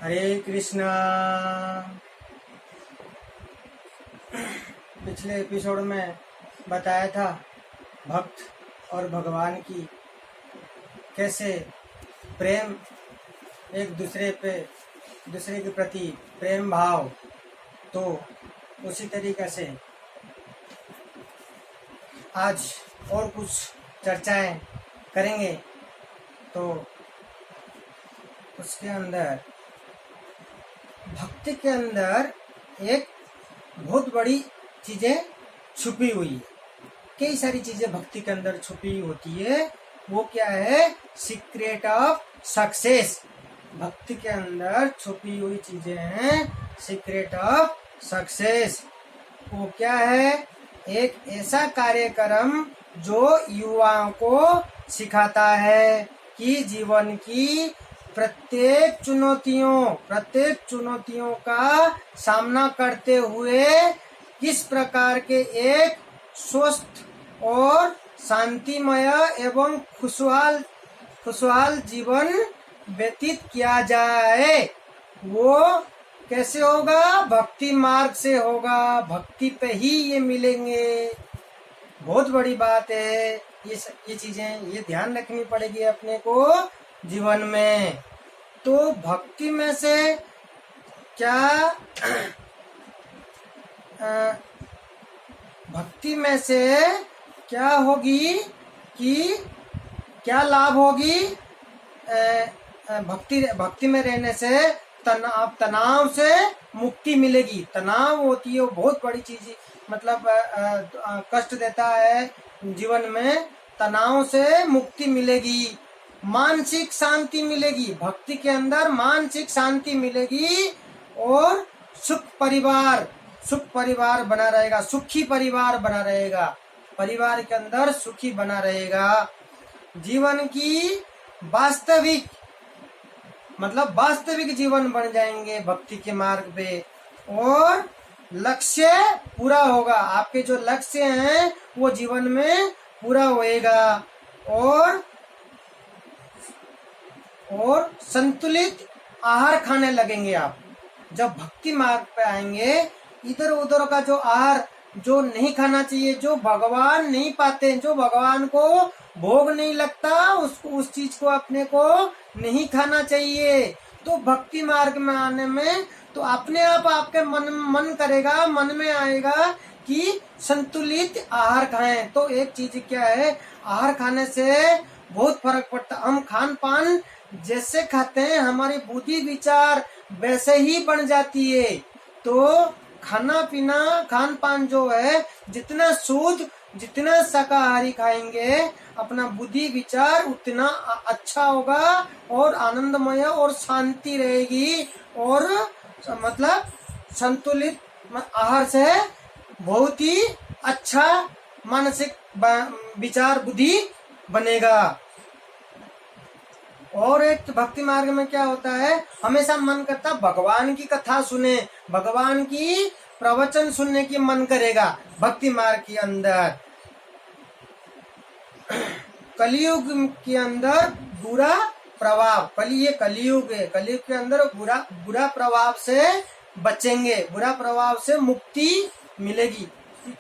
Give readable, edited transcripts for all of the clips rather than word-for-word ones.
हरे कृष्णा। पिछले एपिसोड में बताया था भक्त और भगवान की कैसे प्रेम, एक दूसरे के प्रति प्रेम भाव। तो उसी तरीके से आज और कुछ चर्चाएं करेंगे। तो उसके अंदर भक्ति के अंदर एक बहुत बड़ी चीजें छुपी हुई है। कई सारी चीजें भक्ति के अंदर छुपी होती है। वो क्या है? Secret of success. भक्ति के अंदर छुपी हुई चीजें हैं सीक्रेट ऑफ सक्सेस। वो क्या है? एक ऐसा कार्यक्रम जो युवाओं को सिखाता है कि जीवन की प्रत्येक चुनौतियों का सामना करते हुए किस प्रकार के एक स्वस्थ और शांतिमय एवं खुशहाल जीवन व्यतीत किया जाए। वो कैसे होगा? भक्ति मार्ग से होगा। भक्ति पे ही ये मिलेंगे। बहुत बड़ी बात है। ये चीजें ये ध्यान रखनी पड़ेगी अपने को जीवन में। तो भक्ति में से क्या भक्ति में से क्या होगी कि क्या लाभ होगी? भक्ति में रहने से तनाव से मुक्ति मिलेगी। तनाव होती है वो बहुत बड़ी चीज, मतलब कष्ट देता है जीवन में। तनाव से मुक्ति मिलेगी, मानसिक शांति मिलेगी। भक्ति के अंदर मानसिक शांति मिलेगी और सुख परिवार बना रहेगा, सुखी परिवार बना रहेगा। परिवार के अंदर सुखी बना रहेगा। जीवन की वास्तविक जीवन बन जाएंगे भक्ति के मार्ग पे, और लक्ष्य पूरा होगा। आपके जो लक्ष्य हैं वो जीवन में पूरा होएगा। और संतुलित आहार खाने लगेंगे आप। जब भक्ति मार्ग पे आएंगे, इधर उधर का जो आहार जो नहीं खाना चाहिए, जो भगवान नहीं पाते, जो भगवान को भोग नहीं लगता, उस चीज को अपने को नहीं खाना चाहिए। तो भक्ति मार्ग में आने में तो अपने आप आपके मन करेगा, मन में आएगा कि संतुलित आहार खाएं। तो एक चीज क्या है? आहार खाने से बहुत फर्क पड़ता। हम खान पान जैसे खाते हैं, हमारी बुद्धि विचार वैसे ही बन जाती है। तो खान पान जो है, जितना शुद्ध, जितना शाकाहारी खाएंगे, अपना बुद्धि विचार उतना अच्छा होगा और आनंदमय और शांति रहेगी। और मतलब संतुलित आहार से बहुत ही अच्छा मानसिक विचार बुद्धि बनेगा। और एक भक्ति मार्ग में क्या होता है? हमेशा मन करता भगवान की कथा सुने, भगवान की प्रवचन सुनने की मन करेगा। भक्ति मार्ग के अंदर कलयुग के अंदर बुरा प्रभाव, कलयुग है, कलयुग के अंदर बुरा प्रभाव से बचेंगे, बुरा प्रभाव से मुक्ति मिलेगी।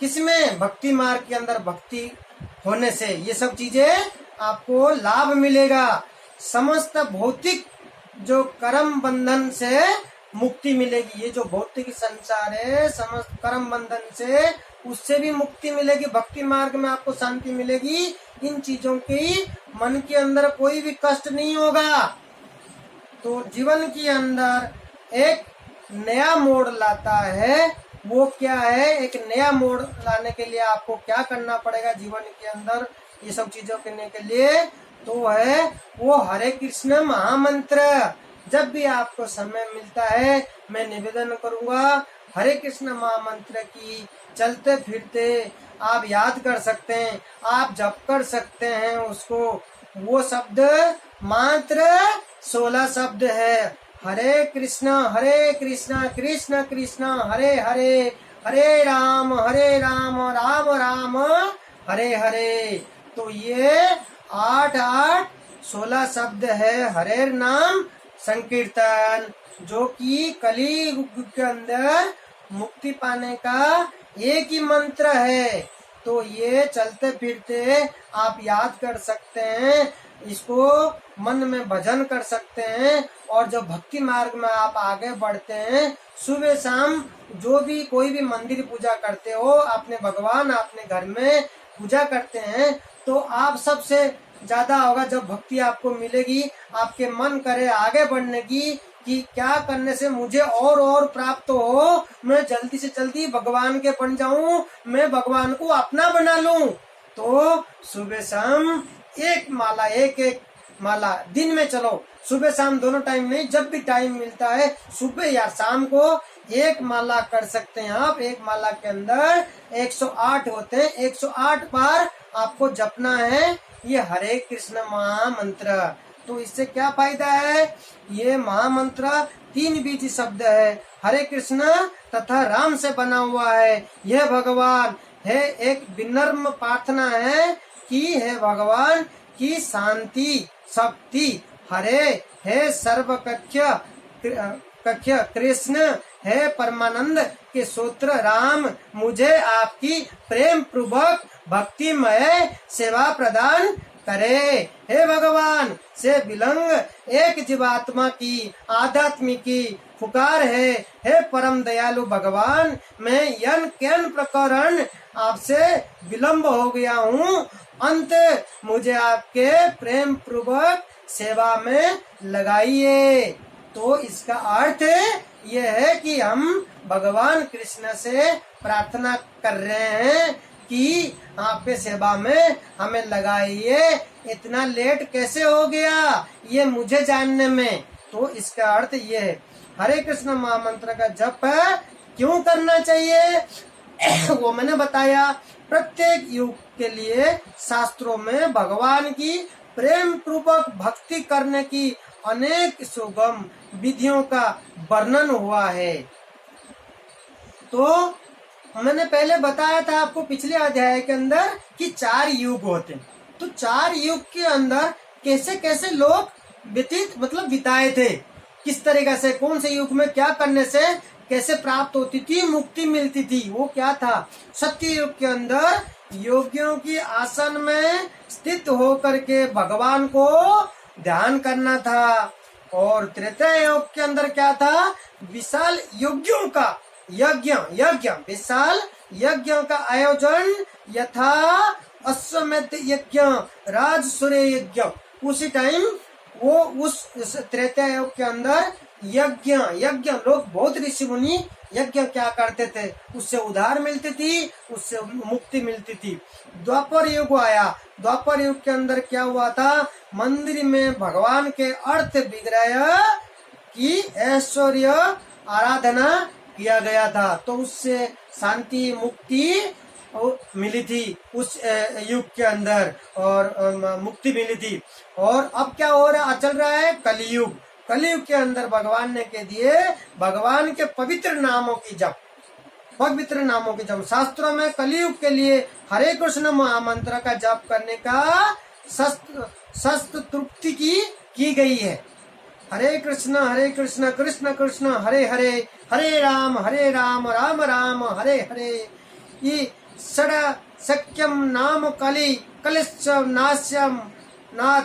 किसमें? भक्ति मार्ग के अंदर भक्ति होने से ये सब चीजें आपको लाभ मिलेगा। समस्त भौतिक जो कर्म बंधन से मुक्ति मिलेगी। ये जो भौतिक संसार है, समस्त कर्म बंधन से, उससे भी मुक्ति मिलेगी। भक्ति मार्ग में आपको शांति मिलेगी। इन चीजों की मन के अंदर कोई भी कष्ट नहीं होगा। तो जीवन के अंदर एक नया मोड़ लाता है। वो क्या है? एक नया मोड़ लाने के लिए आपको क्या करना पड़ेगा जीवन के अंदर ये सब चीजों करने के लिए? तो है वो हरे कृष्ण महामंत्र। जब भी आपको समय मिलता है, मैं निवेदन करूंगा हरे कृष्ण महामंत्र की चलते फिरते आप याद कर सकते हैं, आप जप कर सकते हैं उसको। वो शब्द मात्र 16 शब्द है। हरे कृष्ण कृष्ण कृष्ण हरे हरे, हरे राम राम राम हरे हरे। तो ये 8 8 16 शब्द है हरे नाम संकीर्तन, जो कि कलियुग के अंदर मुक्ति पाने का एक ही मंत्र है। तो ये चलते फिरते आप याद कर सकते हैं, इसको मन में भजन कर सकते हैं। और जब भक्ति मार्ग में आप आगे बढ़ते हैं, सुबह शाम जो भी कोई भी मंदिर पूजा करते हो, अपने भगवान अपने घर में पूजा करते हैं, तो आप सबसे ज्यादा होगा जब भक्ति आपको मिलेगी, आपके मन करे आगे बढ़ने की कि क्या करने से मुझे और प्राप्त हो, मैं जल्दी से जल्दी भगवान के बन जाऊं, मैं भगवान को अपना बना लूं। तो सुबह शाम एक माला दिन में, चलो सुबह शाम दोनों टाइम नहीं, जब भी टाइम मिलता है सुबह या शाम को एक माला कर सकते हैं आप। एक माला के अंदर 108 होते हैं, 108 बार आपको जपना है ये हरे कृष्ण महामंत्र। तो इससे क्या फायदा है? ये महामंत्र 3 बीज शब्द है, हरे कृष्ण तथा राम से बना हुआ है। यह भगवान है, एक विनम्र प्रार्थना है कि हे भगवान की शांति शक्ति, हरे है सर्वकक्ष कृष्ण है परमानंद के सूत्र राम, मुझे आपकी प्रेम पूर्वक भक्तिमय सेवा प्रदान करे। हे भगवान से विलंग एक जीवात्मा की आध्यात्मिक की पुकार है। हे परम दयालु भगवान, मैं यन कैन प्रकरण आपसे विलंब हो गया हूँ, अंत मुझे आपके प्रेम पूर्वक सेवा में लगाइए। तो इसका अर्थ यह है कि हम भगवान कृष्ण से प्रार्थना कर रहे हैं कि आपके सेवा में हमें लगाइए। इतना लेट कैसे हो गया ये मुझे जानने में। तो इसका अर्थ ये है, हरे कृष्ण महामंत्र का जप क्यों करना चाहिए वो मैंने बताया। प्रत्येक युग के लिए शास्त्रों में भगवान की प्रेम पूर्वक भक्ति करने की अनेक सुगम विधियों का वर्णन हुआ है। तो मैंने पहले बताया था आपको पिछले अध्याय के अंदर कि 4 युग होते हैं। तो 4 युग के अंदर कैसे कैसे लोग बिताए थे, किस तरीके से, कौन से युग में क्या करने से कैसे प्राप्त होती थी, मुक्ति मिलती थी, वो क्या था। सत्य युग के अंदर योगियों की आसन में स्थित होकर के भगवान को ध्यान करना था। और त्रेता युग के अंदर क्या था, विशाल योगियों का यज्ञ विशाल यज्ञ का आयोजन, यथा अश्वमेध यज्ञ, राजसूय यज्ञ। उसी टाइम वो उस त्रेता युग के अंदर यज्ञ लोग बहुत ऋषि मुनि यज्ञ क्या करते थे, उससे उधार मिलती थी, उससे मुक्ति मिलती थी। द्वापर युग आया। द्वापर युग के अंदर क्या हुआ था, मंदिर में भगवान के अर्थ विग्रह की ऐश्वर्य आराधना किया गया था। तो उससे शांति मुक्ति मिली थी उस युग के अंदर, और मुक्ति मिली थी। और अब क्या हो रहा चल रहा है, कलियुग। कलियुग के अंदर भगवान ने के दिए भगवान के पवित्र नामों की जप। शास्त्रों में कलियुग के लिए हरे कृष्ण महामंत्र का जप करने का शस्त्र तृप्ति की गई है। हरे कृष्ण कृष्ण कृष्ण हरे हरे, हरे राम राम राम हरे हरे। ये षड सक्यम नाम कलिश्च नाश्यम नाथ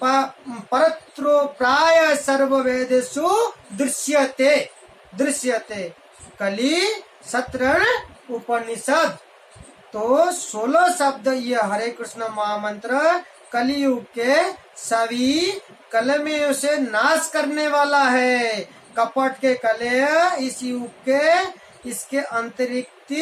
परत्रो प्राय सर्ववेदेषु दृश्यते कलि सत्रण उपनिषद। तो 16 शब्द ये हरे कृष्ण महामंत्र कलियुग के सभी कलमियों से नाश करने वाला है। कपट के कलेह इस युग के, इसके अतिरिक्त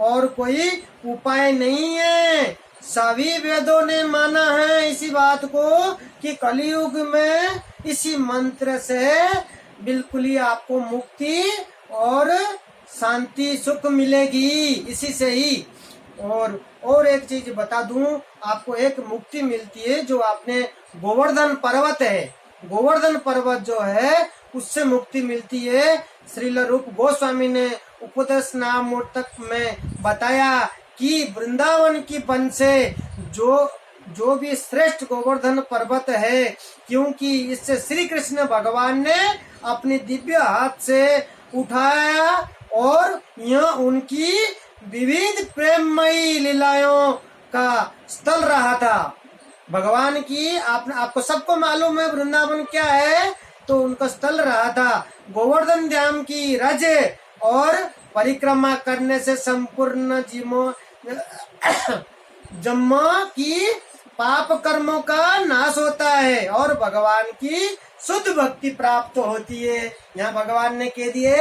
और कोई उपाय नहीं है। सभी वेदों ने माना है इसी बात को कि कलियुग में इसी मंत्र से बिल्कुल ही आपको मुक्ति और शांति सुख मिलेगी, इसी से ही। और एक चीज बता दूं आपको, एक मुक्ति मिलती है जो आपने गोवर्धन पर्वत है, गोवर्धन पर्वत जो है उससे मुक्ति मिलती है। श्रील रूप गोस्वामी ने उपदेश नामोत्तक में बताया कि वृंदावन की वन से जो जो भी श्रेष्ठ गोवर्धन पर्वत है, क्योंकि इससे श्री कृष्ण भगवान ने अपनी दिव्य हाथ से उठाया और यह उनकी विविध प्रेममयी लीलाओं का स्थल रहा था। भगवान की आपको सबको मालूम है वृंदावन क्या है, तो उनका स्थल रहा था। गोवर्धन धाम की रज और परिक्रमा करने से संपूर्ण जम्मा की पाप कर्मों का नाश होता है और भगवान की शुद्ध भक्ति प्राप्त होती है। यहाँ भगवान ने कह दिए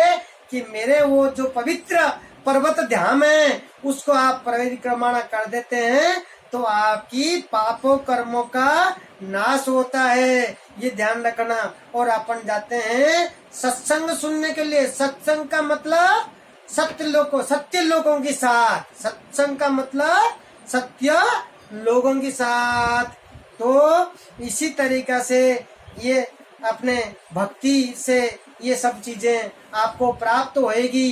कि मेरे वो जो पवित्र पर्वत धाम है उसको आप परिक्रमा कर देते हैं तो आपकी पापों कर्मों का नाश होता है, ये ध्यान रखना। और अपन जाते हैं सत्संग सुनने के लिए। सत्संग का मतलब सत्य लोगों के साथ, सत्संग का मतलब सत्य लोगों के साथ। तो इसी तरीका से ये अपने भक्ति से ये सब चीजें आपको प्राप्त होएगी।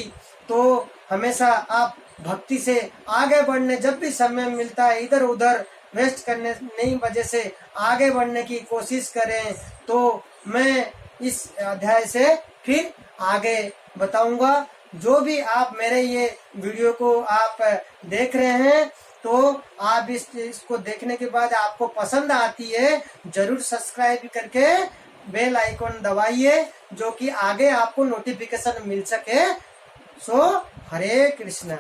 तो हमेशा आप भक्ति से आगे बढ़ने, जब भी समय मिलता है इधर उधर वेस्ट करने नहीं वजह से आगे बढ़ने की कोशिश करें। तो मैं इस अध्याय से फिर आगे बताऊंगा। जो भी आप मेरे ये वीडियो को आप देख रहे हैं तो आप इसको देखने के बाद आपको पसंद आती है, जरूर सब्सक्राइब करके बेल आइकन दबाइए, जो कि आगे आपको नोटिफिकेशन मिल सके। सो हरे कृष्णा।